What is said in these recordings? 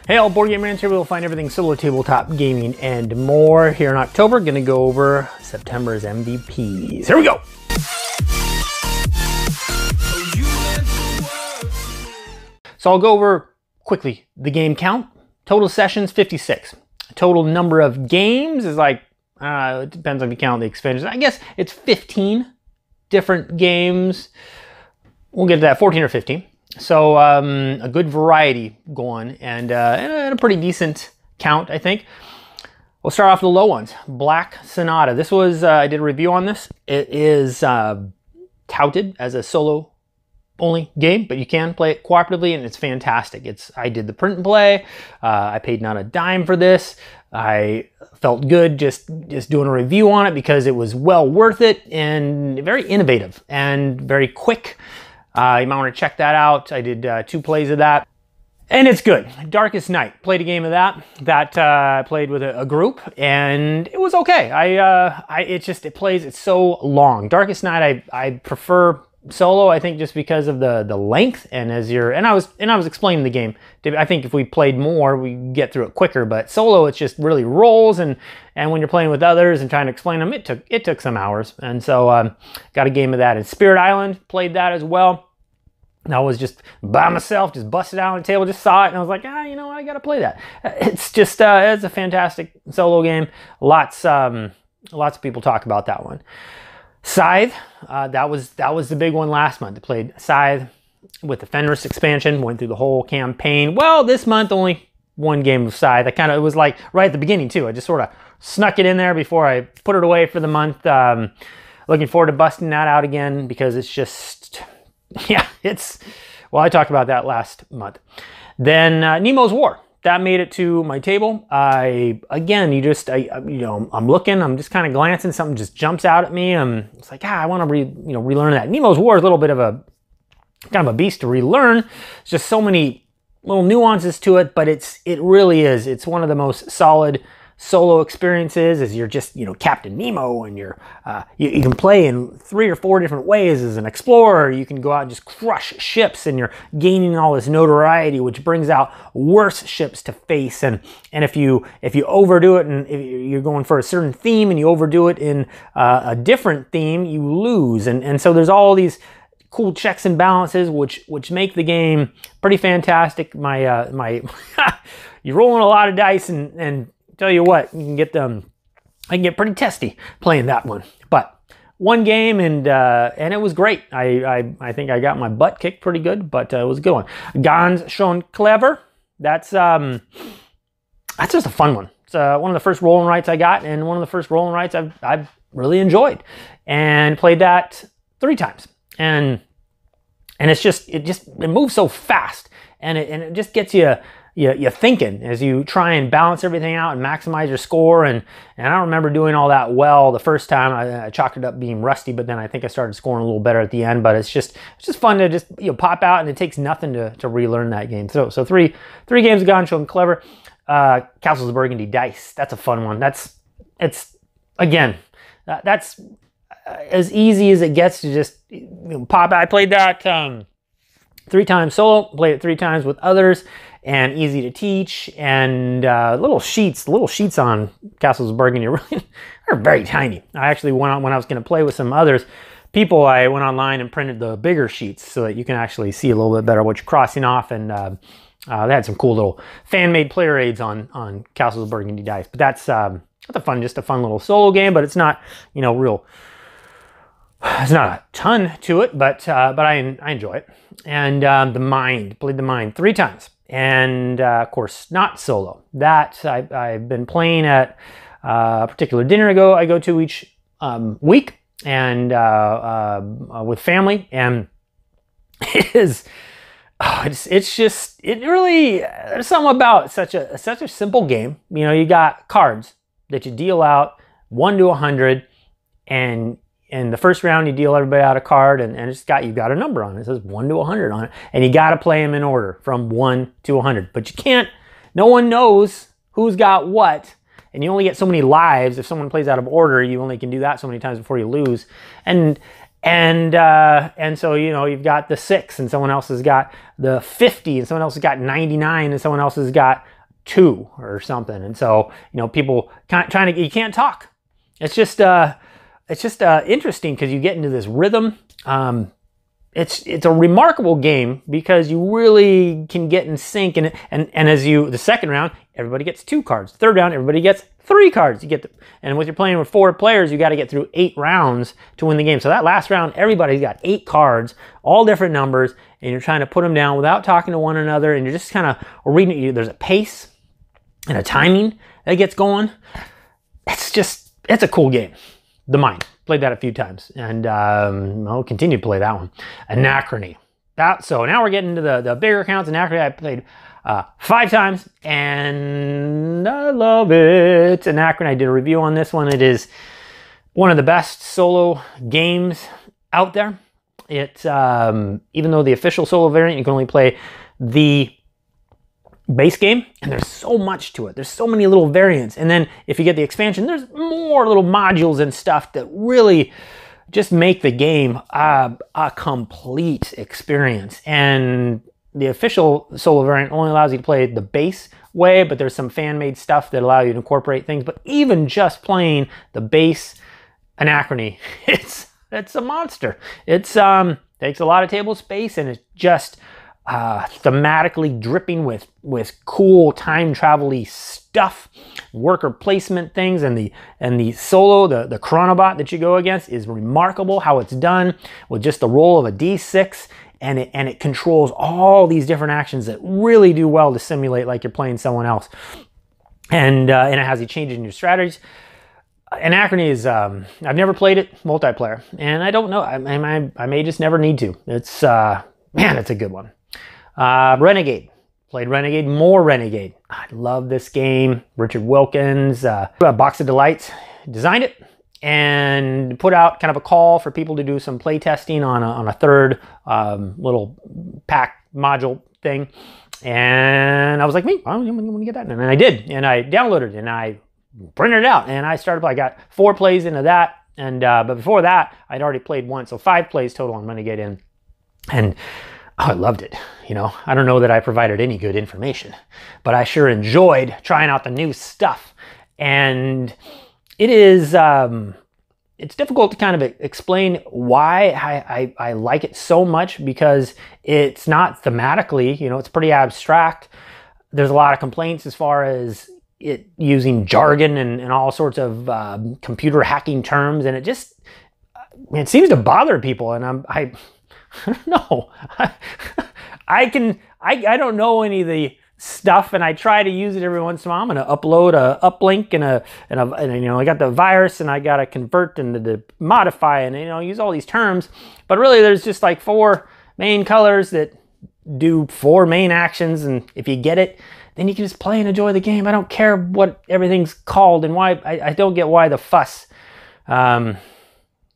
Hey all, boardgamerants here. We'll find everything solo tabletop gaming and more here in October. Gonna go over September's MVPs. Here we go. So I'll go over quickly the game count. Total sessions, 56. Total number of games is like, it depends on if you count the expansions. I guess it's 15 different games. We'll get to that, 14 or 15. So a good variety going and a pretty decent count, I think. We'll start off with the low ones. Black Sonata. This was, I did a review on this. It is touted as a solo only game, but you can play it cooperatively and it's fantastic. I did the print and play. I paid not a dime for this. I felt good just doing a review on it because it was well worth it and very innovative and very quick. You might want to check that out. I did 2 plays of that. And it's good. Darkest Night. Played a game of that. I played with a group and it was okay. It's so long. Darkest Night I prefer solo, I think, just because of the length and I was explaining the game. I think if we played more, we get through it quicker, but solo it's just really rolls and when you're playing with others and trying to explain them, it took some hours. And so got a game of that. And Spirit Island, played that as well. I was just by myself, just busted out on the table, just saw it, and I was like, you know what, I gotta play that. It's just, it's a fantastic solo game. Lots of people talk about that one. Scythe, that was the big one last month. I played Scythe with the Fenris expansion, went through the whole campaign. Well, this month, only one game of Scythe. It was like right at the beginning too. I just sort of snuck it in there before I put it away for the month. Looking forward to busting that out again because it's just, yeah, well, I talked about that last month. Then Nemo's War, that made it to my table. I'm looking, I'm just kind of glancing, something just jumps out at me. It's like, I want to relearn that. Nemo's War is a little bit of a kind of a beast to relearn. It's just so many little nuances to it, but it really is. It's one of the most solid solo experiences as you're just, Captain Nemo, and you can play in 3 or 4 different ways as an explorer. You can go out and just crush ships, and you're gaining all this notoriety, which brings out worse ships to face. And if you overdo it, and if you're going for a certain theme and you overdo it in a different theme, you lose. And so there's all these cool checks and balances, which make the game pretty fantastic. You're rolling a lot of dice and tell you what, I can get pretty testy playing that one. But one game and it was great. I think I got my butt kicked pretty good, but it was a good one. Ganz schon clever. That's just a fun one. It's one of the first roll and writes I got, and one of the first roll and writes I've really enjoyed, and played that 3 times. And it moves so fast, and it just gets you're thinking as you try and balance everything out and maximize your score. And I don't remember doing all that well the first time. I chalked it up being rusty, but then I think I started scoring a little better at the end. But it's just fun to just pop out, and it takes nothing to relearn that game. So three games have gone, showing clever. Castles of Burgundy Dice. That's a fun one. That's as easy as it gets to just pop out. I played that 3 times solo, played it 3 times with others, and easy to teach. And little sheets on Castles of Burgundy are very tiny. I actually went on, when I was going to play with some others people, I went online and printed the bigger sheets so that you can actually see a little bit better what you're crossing off. And they had some cool little fan-made player aids on Castles of Burgundy dice. But that's just a fun little solo game. But it's not It's not a ton to it, but I enjoy it. And played the Mind 3 times. And of course, not solo. That I've been playing at a particular dinner I go to each week, and with family. And there's something about such a simple game. You got cards that you deal out 1 to 100, and in the first round, you deal everybody out a card, and you've got a number on it. It says 1 to 100 on it, and you got to play them in order from 1 to 100. But you can't. No one knows who's got what, and you only get so many lives. If someone plays out of order, you only can do that so many times before you lose. And so you've got the 6, and someone else has got the 50, and someone else has got 99, and someone else has got 2 or something. And so, you know, people you can't talk. It's just interesting because you get into this rhythm. It's a remarkable game because you really can get in sync, and as the second round, everybody gets 2 cards. Third round, everybody gets 3 cards. And with you're playing with 4 players, you got to get through 8 rounds to win the game. So that last round, everybody's got 8 cards, all different numbers, and you're trying to put them down without talking to one another, and you're just kind of reading it. There's a pace and a timing that gets going. It's a cool game. The Mind. Played that a few times, and I'll continue to play that one. Anachrony. So now we're getting to the bigger counts. Anachrony I played 5 times, and I love it. Anachrony, I did a review on this one. It is one of the best solo games out there. It's even though the official solo variant, you can only play the base game, and there's so much to it. There's so many little variants, and then if you get the expansion, there's more little modules and stuff that really just make the game a complete experience. And the official solo variant only allows you to play the base way, but there's some fan-made stuff that allow you to incorporate things. But even just playing the base Anachrony, it's a monster. It's takes a lot of table space, and it's just thematically dripping with cool time travel-y stuff, worker placement things, and the solo, the chronobot that you go against is remarkable how it's done with just the roll of a d6, and it controls all these different actions that really do well to simulate like you're playing someone else, and it has you changing your strategies. Anachrony is I've never played it multiplayer, and I don't know, I may just never need to. It's man, it's a good one. Renegade. Played Renegade, more Renegade. I love this game. Richard Wilkins, Box of Delights, designed it and put out kind of a call for people to do some play testing on a third little pack module thing. And I was like, me, I'm gonna get that. And I did, and I downloaded it, and I printed it out, and I started, I got 4 plays into that. And but before that, I'd already played 1, so 5 plays total on Renegade in. And oh, I loved it. You know, I don't know that I provided any good information, but I sure enjoyed trying out the new stuff. And it is, it's difficult to kind of explain why I like it so much, because it's not thematically, you know, it's pretty abstract. There's a lot of complaints as far as it using jargon and all sorts of computer hacking terms, and it seems to bother people. And I don't know. I don't know any of the stuff, and I try to use it every once in a while. I'm going to upload a uplink and you know, I got the virus, and I got to convert and to modify, and, you know, use all these terms. But really, there's just like 4 main colors that do 4 main actions, and if you get it, then you can just play and enjoy the game. I don't care what everything's called, and why. I don't get why the fuss.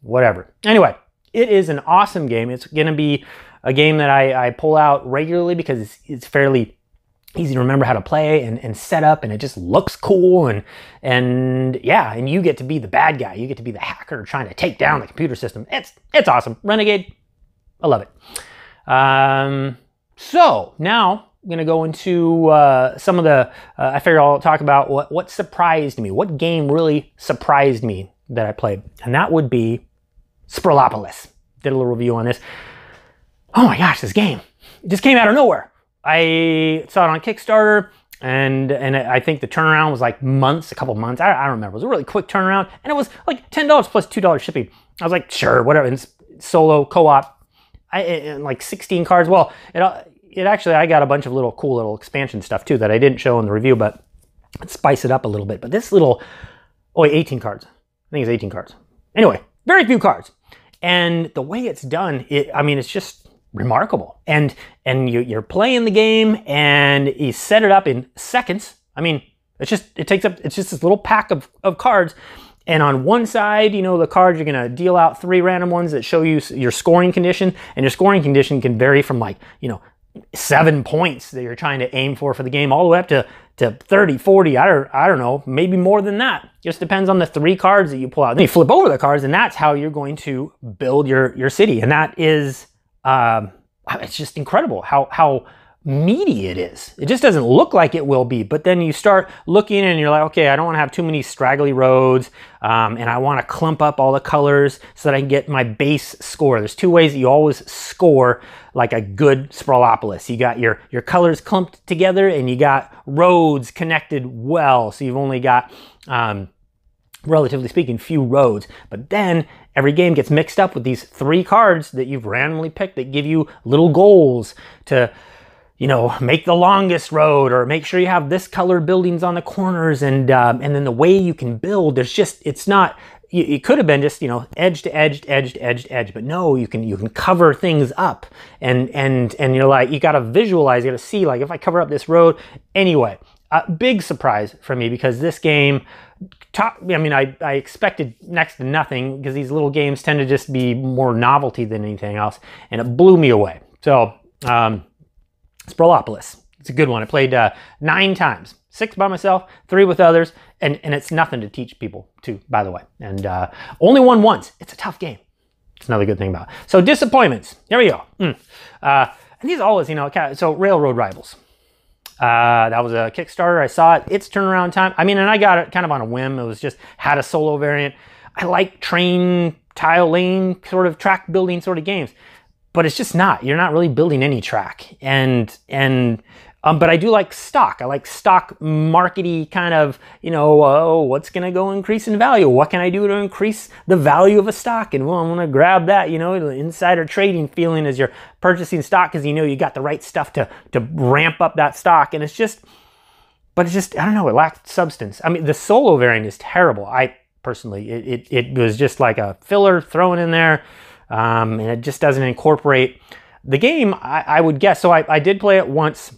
Whatever. Anyway. It is an awesome game. It's going to be a game that I pull out regularly because it's fairly easy to remember how to play and set up, and it just looks cool, and yeah, and you get to be the bad guy. You get to be the hacker trying to take down the computer system. It's awesome. Renegade, I love it. So now I'm going to go into some of the, I figured I'll talk about what surprised me, what game really surprised me that I played, and that would be Sprolopolis. Did a little review on this. Oh my gosh, this game. It just came out of nowhere. I saw it on Kickstarter, and I think the turnaround was like months, a couple months. I don't remember. It was a really quick turnaround, and it was like $10 plus $2 shipping. I was like, sure, whatever. And it's solo, co-op, like 16 cards. Well, it actually, I got a bunch of cool little expansion stuff too that I didn't show in the review, but let's spice it up a little bit. But this little, 18 cards. I think it's 18 cards. Anyway, very few cards. And the way it's done, it's just remarkable. And you're playing the game, and you set it up in seconds. I mean, it's just this little pack of cards. And on one side, you know, the cards, you're going to deal out 3 random ones that show you your scoring condition. And your scoring condition can vary from, like, you know, 7 points that you're trying to aim for the game, all the way up to 30, 40, I don't know, maybe more than that. Just depends on the 3 cards that you pull out. Then you flip over the cards, and that's how you're going to build your city. And that is, it's just incredible how meaty it is. It just doesn't look like it will be, but then you start looking and you're like, okay, I don't want to have too many straggly roads, and I want to clump up all the colors so that I can get my base score. There's two ways that you always score like a good Sprawlopolis. You got your colors clumped together, and you got roads connected well, so you've only got relatively speaking, few roads. But then every game gets mixed up with these 3 cards that you've randomly picked that give you little goals to, you know, make the longest road, or make sure you have this color buildings on the corners, and then the way you can build, there's just, it's not, it could have been just, you know, edge to edge, edge to edge to edge, but no, you can cover things up, and you're like, you got to visualize, you got to see, like, if I cover up this road. Anyway, a big surprise for me, because this game, I mean, I expected next to nothing, because these little games tend to just be more novelty than anything else, and it blew me away. So, Sprawlopolis, it's a good one. I played 9 times, 6 by myself, 3 with others, and it's nothing to teach people too, by the way. And only won once. It's a tough game. It's another good thing about it. So disappointments. Here we go. And these always, you know, so Railroad Rivals. That was a Kickstarter. I saw it. It's turnaround time. I mean, and I got it kind of on a whim. It was just, had a solo variant. I like train, tile lane, sort of track building sort of games. But it's just not. You're not really building any track. But I do like stock. I like stock markety kind of, you know, oh, what's going to go increase in value? What can I do to increase the value of a stock? And well, I'm going to grab that, you know, the insider trading feeling as you're purchasing stock, because you know you got the right stuff to ramp up that stock. And it's just, but it's just, I don't know, it lacked substance. I mean, the solo variant is terrible. I personally, it was just like a filler thrown in there. And it just doesn't incorporate the game, I would guess. So I did play it once,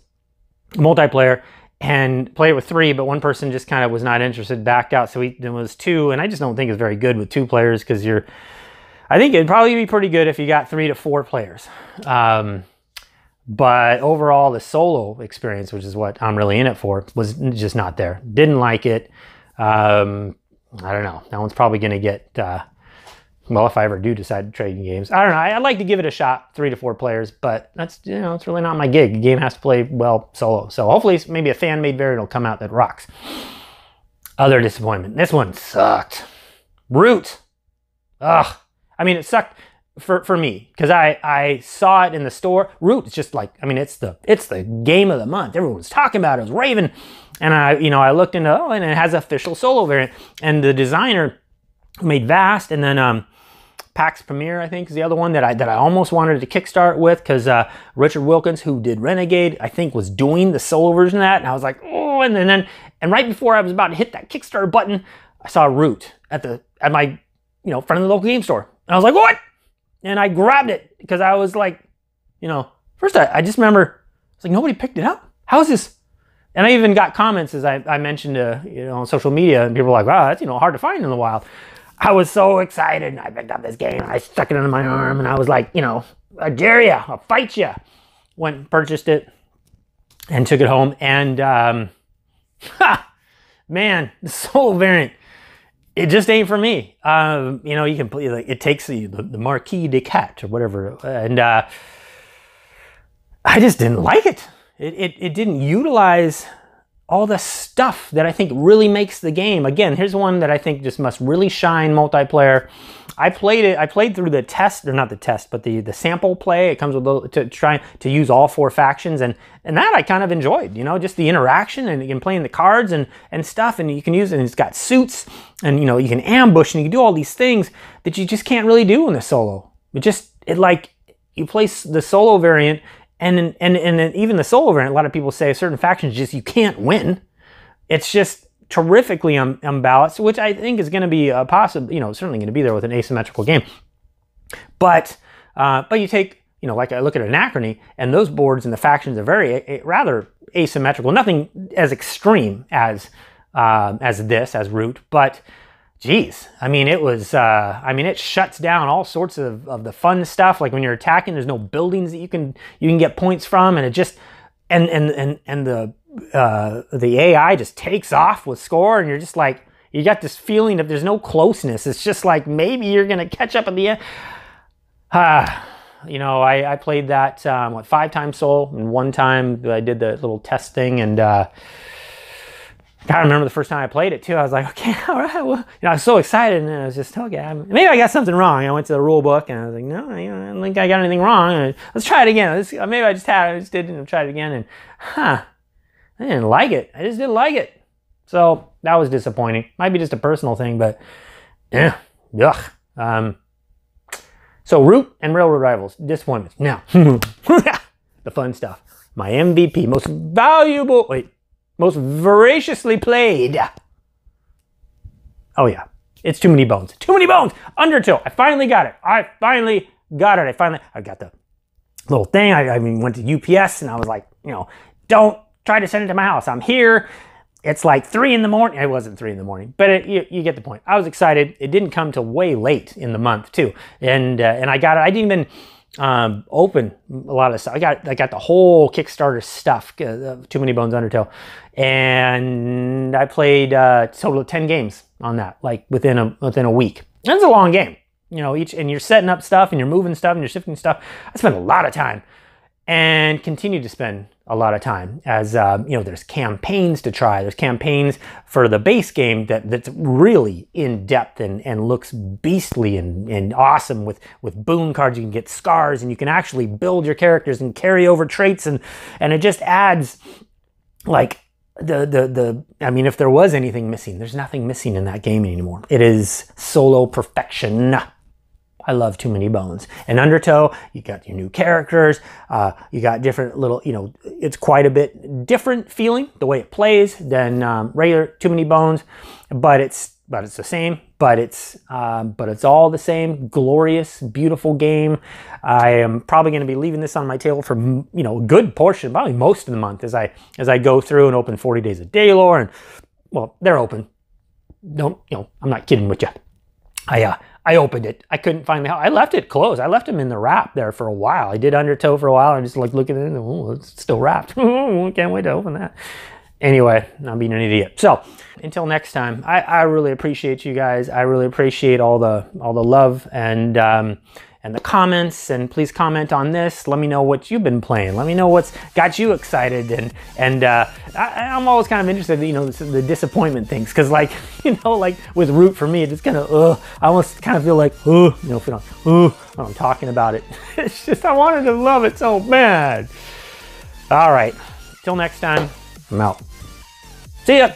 multiplayer, and play it with 3, but one person just kind of was not interested, backed out. So there was 2, and I just don't think it's very good with 2 players, because I think it'd probably be pretty good if you got 3 to 4 players. But overall, the solo experience, which is what I'm really in it for, was just not there. Didn't like it. I don't know. That one's probably going to get, well, if I ever do decide to trade in games. I don't know. I'd like to give it a shot, 3 to 4 players, but that's, you know, it's really not my gig. The game has to play well solo. So hopefully maybe a fan-made variant will come out that rocks. Other disappointment. This one sucked. Root. Ugh. I mean, it sucked for me, because I saw it in the store. Root is just like, I mean, it's the game of the month. Everyone's talking about it. It was raving. And I looked into, oh, and it has official solo variant. And the designer made Vast, and then Pax Premier, I think, is the other one that I almost wanted to kickstart with, because Richard Wilkins, who did Renegade, I think was doing the solo version of that, and I was like, oh, and right before I was about to hit that Kickstarter button, I saw Root at my, you know, front of the local game store, and I was like, what? And I grabbed it, because I was like, you know, first I just remember, it's like, nobody picked it up. How is this? And I even got comments, as I mentioned, you know, on social media, and people were like, wow, that's, you know, hard to find in the wild. I was so excited, and I picked up this game, and I stuck it under my arm, and I was like, you know, I dare ya, I'll fight ya. Went and purchased it, and took it home, and, man, the solo variant, it just ain't for me. You know, you can play, like, it takes the Marquis de Cat, or whatever, and I just didn't like it. It didn't utilize all the stuff that I think really makes the game. Again, here's one that I think just must really shine multiplayer. I played through the test, or not the test, but the sample play. It comes with to try to use all 4 factions, and that I kind of enjoyed. You know, just the interaction, and you can play in the cards and stuff, and you can use it. And it's got suits, and you know, you can ambush, and you can do all these things that you just can't really do in the solo. It like, you play the solo variant. And even the solo variant, a lot of people say certain factions just, you can't win. It's just terrifically unbalanced, which I think is going to be a possible, you know, certainly going to be there with an asymmetrical game. But you take, you know, like I look at Anachrony, and those boards and the factions are very rather asymmetrical. Nothing as extreme as Root, but geez, I mean, it was, I mean, it shuts down all sorts of the fun stuff. Like when you're attacking, there's no buildings that you can get points from, and it just, and the AI just takes off with score, and you're just like, you got this feeling that there's no closeness. It's just like, maybe you're going to catch up at the end. You know, I played that, what, 5 times solo, and 1 time I did the little test thing, and I remember the first time I played it too. I was like, okay, all right, well, you know, I was so excited, and I was just, okay, maybe I got something wrong. I went to the rule book, and I was like, no, I don't think I got anything wrong. And let's try it again. Maybe I just didn't try it again, and I didn't like it. I just didn't like it. So that was disappointing. Might be just a personal thing, but yeah, yuck. So Root and Railroad Rivals, disappointments. Now, the fun stuff. My MVP, most voraciously played. Oh yeah, it's Too Many Bones. Too Many Bones! Undertow. I finally got it. I got the little thing. I went to UPS and I was like, you know, don't try to send it to my house. I'm here. It's like 3 in the morning. It wasn't 3 in the morning, but you get the point. I was excited. It didn't come till way late in the month too. And I got it. I didn't even open a lot of stuff. I got the whole Kickstarter stuff, Too Many Bones Undertow, and I played a total of 10 games on that, like within a week. That's a long game, you know. And you're setting up stuff, and you're moving stuff, and you're shifting stuff. I spent a lot of time, and continue to spend a lot of time as you know. There's campaigns to try. There's campaigns for the base game that's really in depth and looks beastly and awesome with boon cards. You can get scars, and you can actually build your characters and carry over traits, and it just adds like I mean, if there was anything missing, there's nothing missing in that game anymore. It is solo perfection. I love Too Many Bones. And Undertow, you got your new characters, you got different little, you know, it's quite a bit different feeling, the way it plays, than regular Too Many Bones, but it's the same, but it's all the same, glorious, beautiful game. I am probably going to be leaving this on my table for, you know, a good portion, probably most of the month, as I go through and open 40 Days of Daylore, and, well, they're open. Don't, you know, I'm not kidding with you. I opened it. I couldn't find the hell. I left it closed. I left them in the wrap there for a while. I did Undertow for a while. I just like looking at it and, oh, it's still wrapped. Can't wait to open that. Anyway, I'm being an idiot. So until next time, I really appreciate you guys. I really appreciate all the love and the comments, and please comment on this. Let me know what you've been playing. Let me know what's got you excited, and I'm always kind of interested in, you know, the disappointment things, because, like, you know, like with Root for me, it's kind of I almost kind of feel like you know, when I'm talking about it. It's just I wanted to love it so bad. All right, till next time, I'm out. See ya.